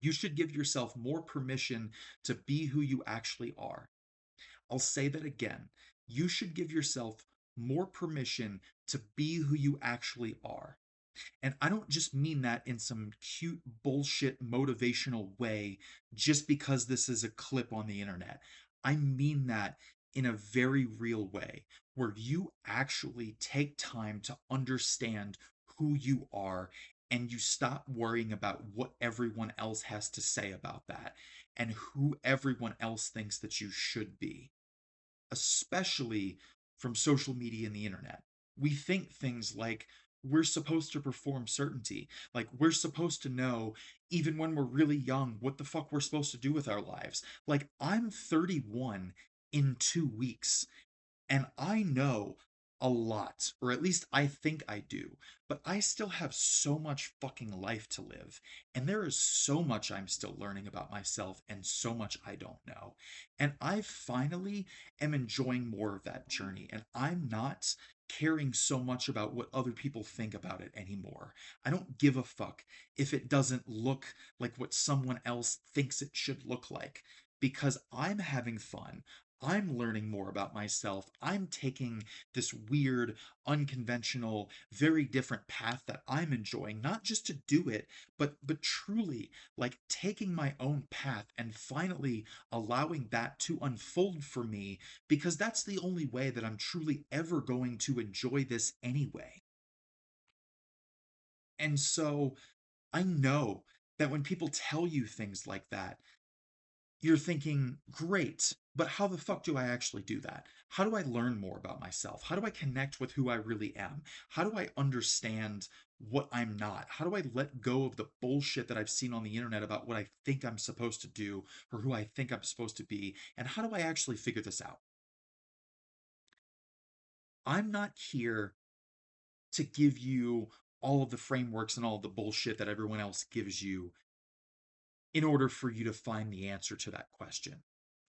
You should give yourself more permission to be who you actually are. I'll say that again. You should give yourself more permission to be who you actually are. And I don't just mean that in some cute bullshit motivational way just because this is a clip on the internet. I mean that in a very real way where you actually take time to understand who you are and you stop worrying about what everyone else has to say about that and who everyone else thinks that you should be, especially from social media and the internet. We think things like we're supposed to perform certainty, like we're supposed to know, even when we're really young, what the fuck we're supposed to do with our lives. Like, I'm 31 in 2 weeks, and I know a lot, or at least I think I do, but I still have so much fucking life to live. And there is so much I'm still learning about myself and so much I don't know. And I finally am enjoying more of that journey. And I'm not caring so much about what other people think about it anymore. I don't give a fuck if it doesn't look like what someone else thinks it should look like because I'm having fun. I'm learning more about myself. I'm taking this weird, unconventional, very different path that I'm enjoying, not just to do it, but truly like taking my own path and finally allowing that to unfold for me because that's the only way that I'm truly ever going to enjoy this anyway. And so I know that when people tell you things like that, you're thinking, great, but how the fuck do I actually do that? How do I learn more about myself? How do I connect with who I really am? How do I understand what I'm not? How do I let go of the bullshit that I've seen on the internet about what I think I'm supposed to do or who I think I'm supposed to be? And how do I actually figure this out? I'm not here to give you all of the frameworks and all of the bullshit that everyone else gives you in order for you to find the answer to that question.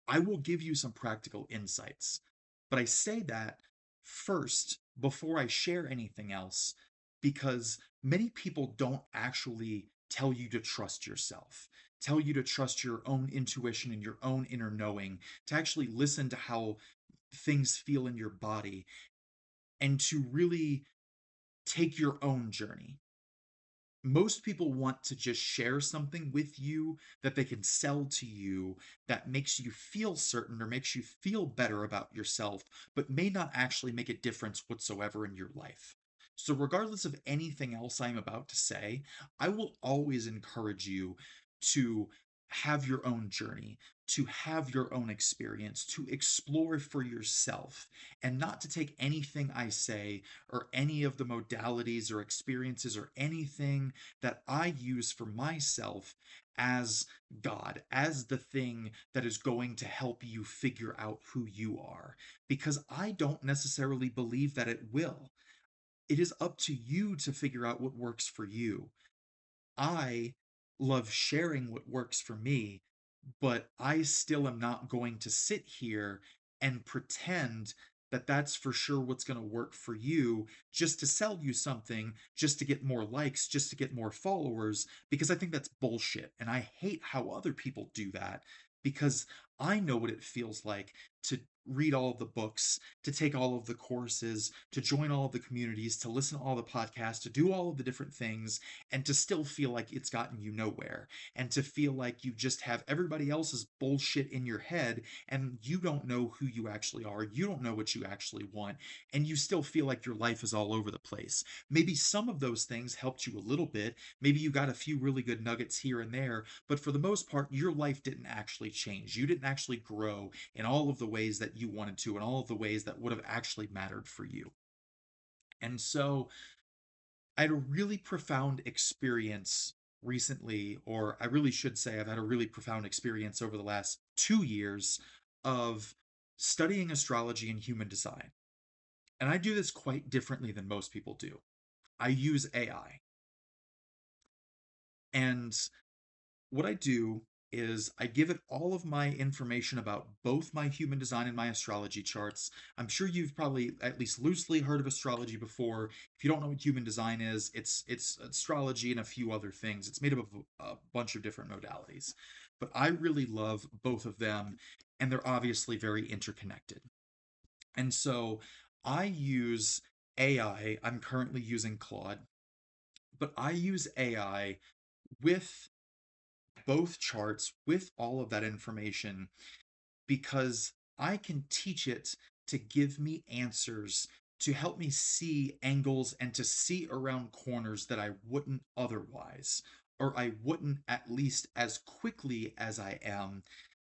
I will give you some practical insights. But I say that first before I share anything else because many people don't actually tell you to trust yourself, tell you to trust your own intuition and your own inner knowing, to actually listen to how things feel in your body, and to really take your own journey. Most people want to just share something with you that they can sell to you that makes you feel certain or makes you feel better about yourself, but may not actually make a difference whatsoever in your life. So, regardless of anything else I'm about to say, I will always encourage you to have your own journey, to have your own experience, to explore for yourself, and not to take anything I say or any of the modalities or experiences or anything that I use for myself as God, as the thing that is going to help you figure out who you are. Because I don't necessarily believe that it will. It is up to you to figure out what works for you. I love sharing what works for me, but I still am not going to sit here and pretend that that's for sure what's going to work for you just to sell you something, just to get more likes, just to get more followers, because I think that's bullshit. And I hate how other people do that because I know what it feels like to read all of the books, to take all of the courses, to join all of the communities, to listen to all the podcasts, to do all of the different things, and to still feel like it's gotten you nowhere, and to feel like you just have everybody else's bullshit in your head and you don't know who you actually are. You don't know what you actually want, and you still feel like your life is all over the place. Maybe some of those things helped you a little bit. Maybe you got a few really good nuggets here and there, but for the most part, your life didn't actually change. You didn't actually grow in all of the ways that you wanted to, and all of the ways that would have actually mattered for you. And so, I had a really profound experience recently, or I really should say I've had a really profound experience over the last 2 years of studying astrology and human design. And I do this quite differently than most people do. I use AI. And what I do is I give it all of my information about both my human design and my astrology charts. I'm sure you've probably at least loosely heard of astrology before. If you don't know what human design is, it's astrology and a few other things. It's made up of a bunch of different modalities. But I really love both of them, and they're obviously very interconnected. And so I use AI. I'm currently using Claude, but I use AI with both charts, with all of that information, because I can teach it to give me answers, to help me see angles and to see around corners that I wouldn't otherwise, or I wouldn't at least as quickly as I am,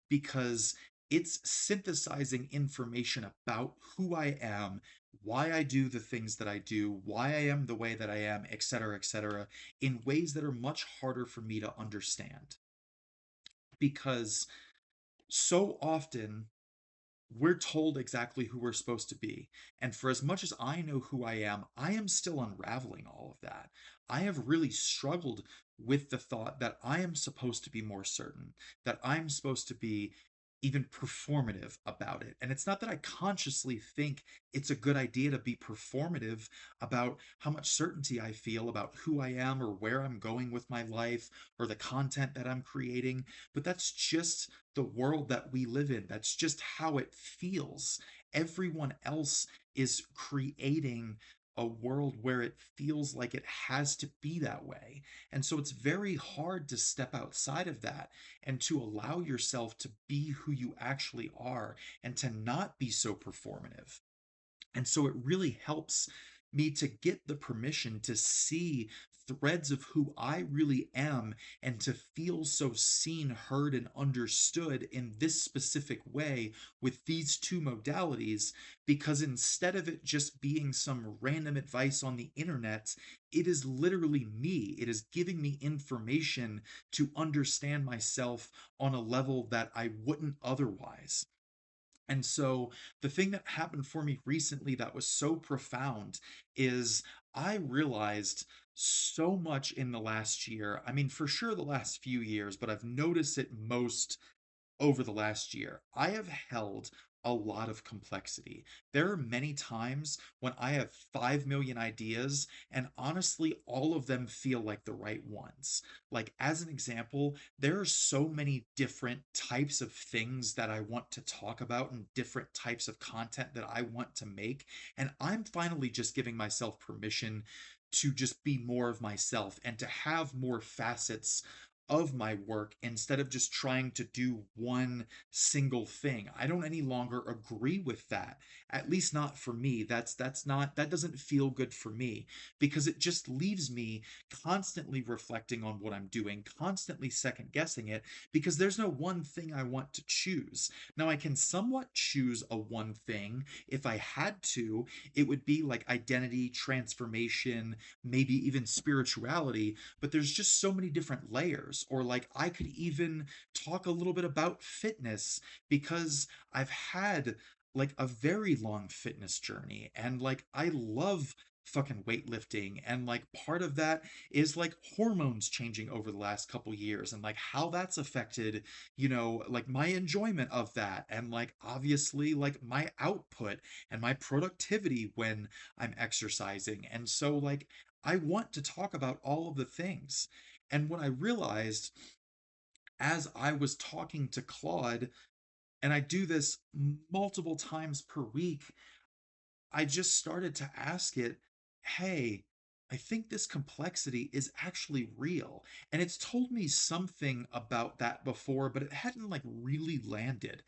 because it's synthesizing information about who I am, why I do the things that I do, why I am the way that I am, etc., in ways that are much harder for me to understand. Because so often we're told exactly who we're supposed to be. And for as much as I know who I am still unraveling all of that. I have really struggled with the thought that I am supposed to be more certain, that I'm supposed to be even performative about it. And it's not that I consciously think it's a good idea to be performative about how much certainty I feel about who I am or where I'm going with my life or the content that I'm creating, but that's just the world that we live in. That's just how it feels. Everyone else is creating a world where it feels like it has to be that way. And so it's very hard to step outside of that and to allow yourself to be who you actually are and to not be so performative. And so it really helps me to get the permission to see threads of who I really am and to feel so seen, heard, and understood in this specific way with these two modalities. Because instead of it just being some random advice on the internet, it is literally me. It is giving me information to understand myself on a level that I wouldn't otherwise. And so the thing that happened for me recently that was so profound is I realized so much in the last year. I mean, for sure the last few years, but I've noticed it most over the last year. I have held a lot of complexity. There are many times when I have 5 million ideas, and honestly, all of them feel like the right ones. Like, as an example, there are so many different types of things that I want to talk about and different types of content that I want to make. And I'm finally just giving myself permission to just be more of myself and to have more facets of my work instead of just trying to do one single thing. I don't any longer agree with that. At least not for me. That's not that doesn't feel good for me because it just leaves me constantly reflecting on what I'm doing, constantly second guessing it because there's no one thing I want to choose. Now I can somewhat choose a one thing if I had to. It would be like identity, transformation, maybe even spirituality, but there's just so many different layers. Or like I could even talk a little bit about fitness because I've had like a very long fitness journey and like I love fucking weightlifting, and like part of that is like hormones changing over the last couple years and like how that's affected, like my enjoyment of that, and like obviously like my output and my productivity when I'm exercising. And so like I want to talk about all of the things. And what I realized as I was talking to Claude, and I do this multiple times per week, I just started to ask it, hey, I think this complexity is actually real. And it's told me something about that before, but it hadn't like really landed.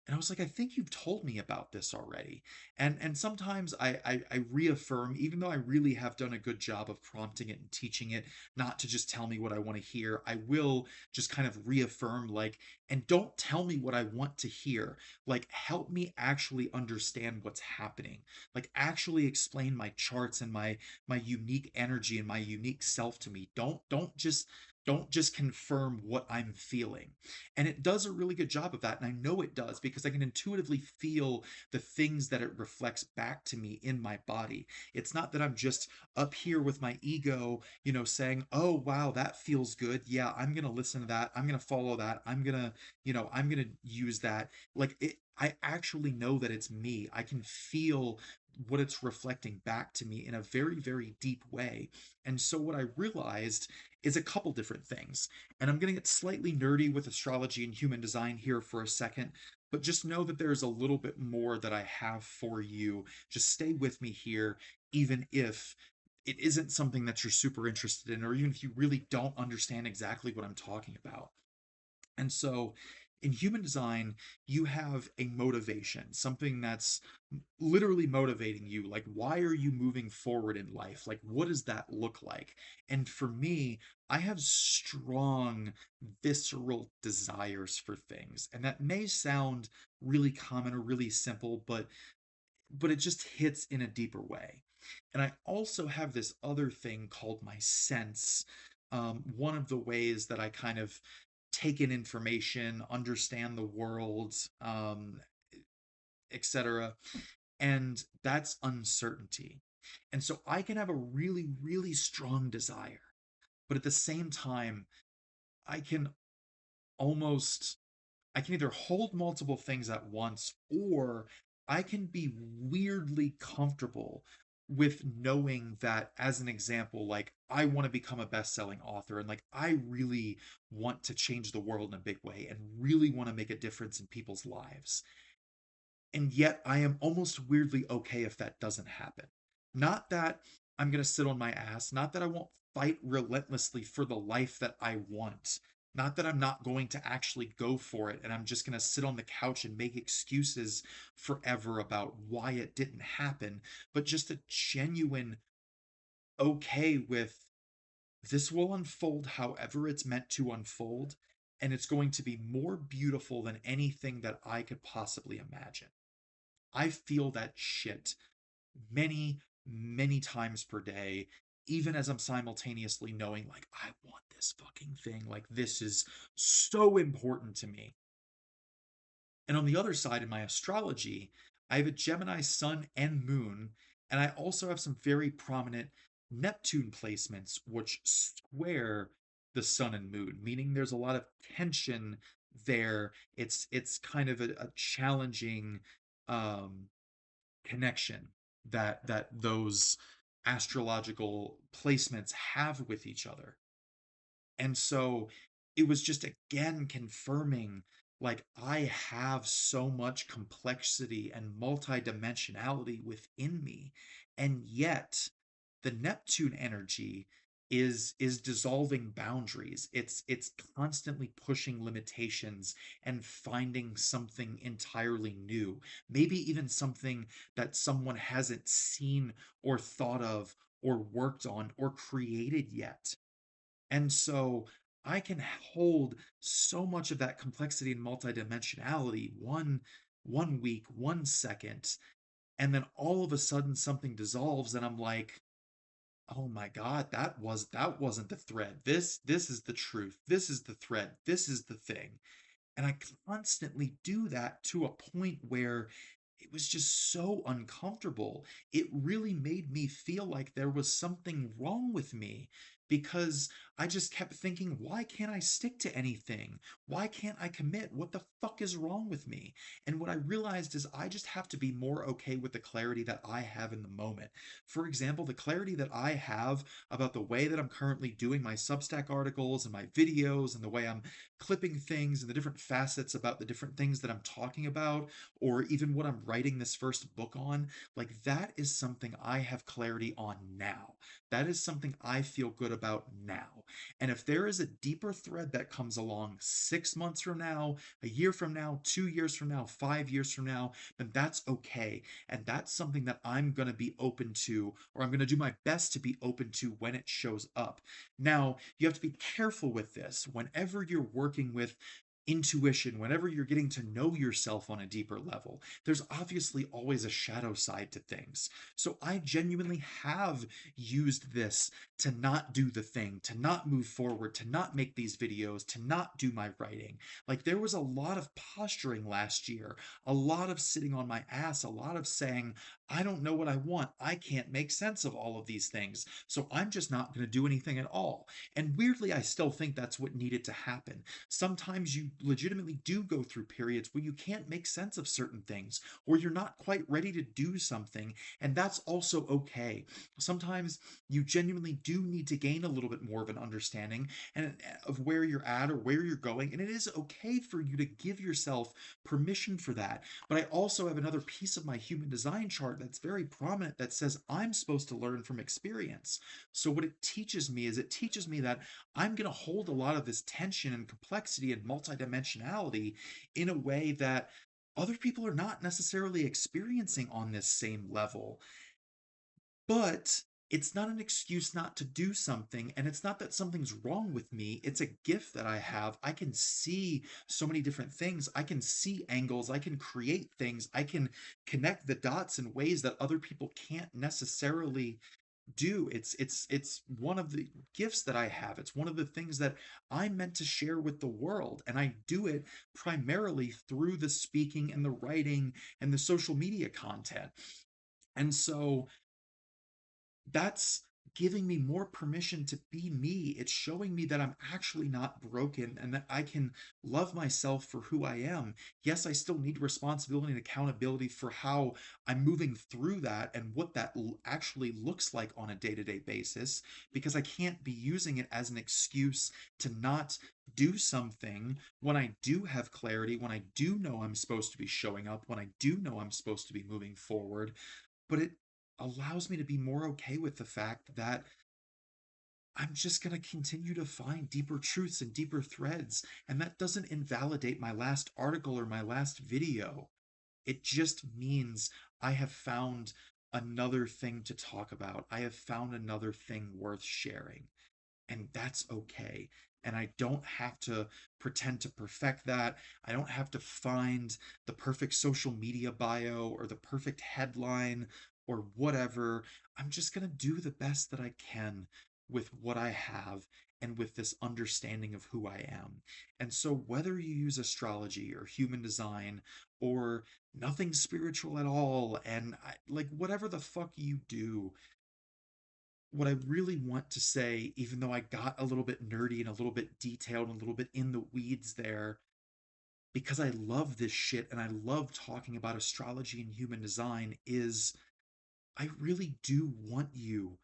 And I was like, I think you've told me about this already. And sometimes I reaffirm, even though I really have done a good job of prompting it and teaching it not to just tell me what I want to hear, I will just kind of reaffirm, like, and don't tell me what I want to hear. Like, help me actually understand what's happening. Like, actually explain my charts and my unique energy and my unique self to me. Don't just Don't just confirm what I'm feeling. And it does a really good job of that. And I know it does because I can intuitively feel the things that it reflects back to me in my body. It's not that I'm just up here with my ego, saying, oh, wow, that feels good. Yeah, I'm going to listen to that. I'm going to follow that. I'm going to use that. Like I actually know that it's me. I can feel what it's reflecting back to me in a very, very deep way. And so what I realized is a couple different things. And I'm going to get slightly nerdy with astrology and human design here for a second, but just know that there's a little bit more that I have for you. Just stay with me here, even if it isn't something that you're super interested in, or even if you really don't understand exactly what I'm talking about. And so in human design, you have a motivation, something that's literally motivating you. Like, why are you moving forward in life? Like, what does that look like? And for me, I have strong, visceral desires for things. And that may sound really common or really simple, but it just hits in a deeper way. And I also have this other thing called my sense. One of the ways that I kind of take in information, understand the world, etc. And that's uncertainty. And so I can have a really, really strong desire, but at the same time, I can almost I can either hold multiple things at once, or I can be weirdly comfortable with knowing that, as an example, like I want to become a best-selling author, and like I really want to change the world in a big way and really want to make a difference in people's lives. And yet I am almost weirdly okay if that doesn't happen. Not that I'm going to sit on my ass, not that I won't fight relentlessly for the life that I want, not that I'm not going to actually go for it and I'm just going to sit on the couch and make excuses forever about why it didn't happen, but just a genuine okay with this will unfold however it's meant to unfold, and it's going to be more beautiful than anything that I could possibly imagine. I feel that shit many, many times per day, even as I'm simultaneously knowing, like, I want this fucking thing. Like, this is so important to me. And on the other side, in my astrology, I have a Gemini sun and moon, and I also have some very prominent Neptune placements, which square the sun and moon, meaning there's a lot of tension there. It's kind of a challenging um connection that those astrological placements have with each other. And so it was just again confirming, like, I have so much complexity and multidimensionality within me. And yet the Neptune energy is dissolving boundaries. It's constantly pushing limitations and finding something entirely new. Maybe even something that someone hasn't seen or thought of or worked on or created yet. And so I can hold so much of that complexity and multidimensionality one week, 1 second, and then all of a sudden something dissolves and I'm like, oh my God, that wasn't the thread. This is the truth. This is the thread. This is the thing. And I constantly do that to a point where it was just so uncomfortable. It really made me feel like there was something wrong with me because I just kept thinking, why can't I stick to anything? Why can't I commit? What the fuck is wrong with me? And what I realized is I just have to be more okay with the clarity that I have in the moment. For example, the clarity that I have about the way that I'm currently doing my Substack articles and my videos and the way I'm clipping things and the different facets about the different things that I'm talking about, or even what I'm writing this first book on, like that is something I have clarity on now. That is something I feel good about now. And if there is a deeper thread that comes along 6 months from now, a year from now, 2 years from now, 5 years from now, then that's okay. And that's something that I'm going to be open to, or I'm going to do my best to be open to when it shows up. Now, you have to be careful with this. Whenever you're working with intuition, whenever you're getting to know yourself on a deeper level, there's obviously always a shadow side to things. So I genuinely have used this to not do the thing, to not move forward, to not make these videos, to not do my writing. Like there was a lot of posturing last year, a lot of sitting on my ass, a lot of saying, I don't know what I want. I can't make sense of all of these things. So I'm just not going to do anything at all. And weirdly, I still think that's what needed to happen. Sometimes you legitimately do go through periods where you can't make sense of certain things, or you're not quite ready to do something, and that's also okay. Sometimes you genuinely do need to gain a little bit more of an understanding and of where you're at or where you're going, and it is okay for you to give yourself permission for that. But I also have another piece of my human design chart that's very prominent that says I'm supposed to learn from experience. So what it teaches me is it teaches me that I'm going to hold a lot of this tension and complexity and multidimensionality in a way that other people are not necessarily experiencing on this same level. But it's not an excuse not to do something, and it's not that something's wrong with me. It's a gift that I have. I can see so many different things. I can see angles. I can create things. I can connect the dots in ways that other people can't necessarily do. It's one of the gifts that I have. It's one of the things that I'm meant to share with the world, and I do it primarily through the speaking and the writing and the social media content. And so that's giving me more permission to be me. It's showing me that I'm actually not broken and that I can love myself for who I am. Yes, I still need responsibility and accountability for how I'm moving through that and what that actually looks like on a day to day basis, because I can't be using it as an excuse to not do something when I do have clarity, when I do know I'm supposed to be showing up, when I do know I'm supposed to be moving forward. But it allows me to be more okay with the fact that I'm just going to continue to find deeper truths and deeper threads. And that doesn't invalidate my last article or my last video. It just means I have found another thing to talk about. I have found another thing worth sharing, and that's okay. And I don't have to pretend to perfect that. I don't have to find the perfect social media bio or the perfect headline or whatever. I'm just going to do the best that I can with what I have and with this understanding of who I am. And so, whether you use astrology or human design or nothing spiritual at all, and like whatever the fuck you do, what I really want to say, even though I got a little bit nerdy and a little bit detailed and a little bit in the weeds there, because I love this shit and I love talking about astrology and human design, is I really do want you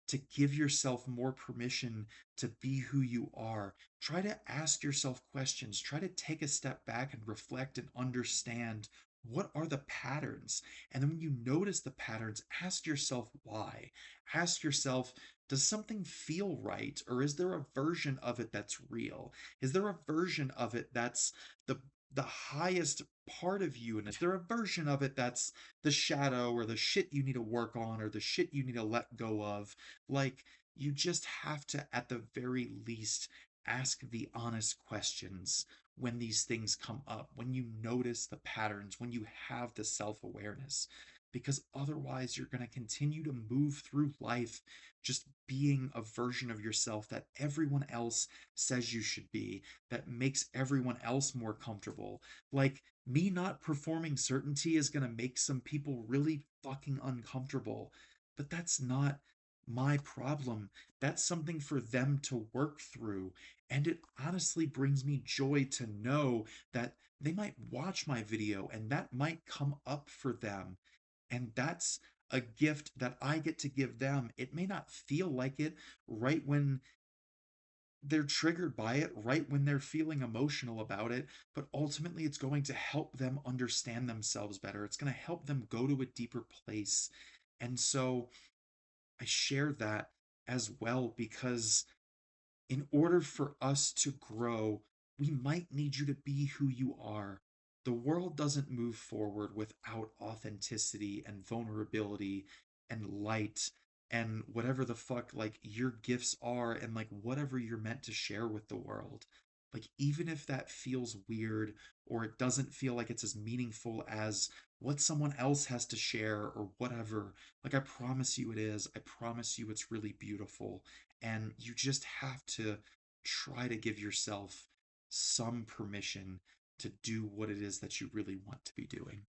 to give yourself more permission to be who you are. Try to ask yourself questions. Try to take a step back and reflect and understand what are the patterns. And then when you notice the patterns, ask yourself why. Ask yourself, does something feel right? Or is there a version of it that's real? Is there a version of it that's the the highest part of you? And is there a version of it that's the shadow or the shit you need to work on or the shit you need to let go of? Like, you just have to, at the very least, ask the honest questions when these things come up, when you notice the patterns, when you have the self awareness. Because otherwise, you're going to continue to move through life just being a version of yourself that everyone else says you should be, that makes everyone else more comfortable. Like, me not performing certainty is going to make some people really fucking uncomfortable, but that's not my problem. That's something for them to work through. And it honestly brings me joy to know that they might watch my video and that might come up for them. And that's a gift that I get to give them. It may not feel like it right when they're triggered by it, right when they're feeling emotional about it, but ultimately it's going to help them understand themselves better. It's going to help them go to a deeper place. And so I share that as well because in order for us to grow, we might need you to be who you are. The world doesn't move forward without authenticity and vulnerability and light and whatever the fuck like your gifts are and like whatever you're meant to share with the world. Like, even if that feels weird or it doesn't feel like it's as meaningful as what someone else has to share or whatever, like, I promise you it is. I promise you it's really beautiful. And you just have to try to give yourself some permission to do what it is that you really want to be doing.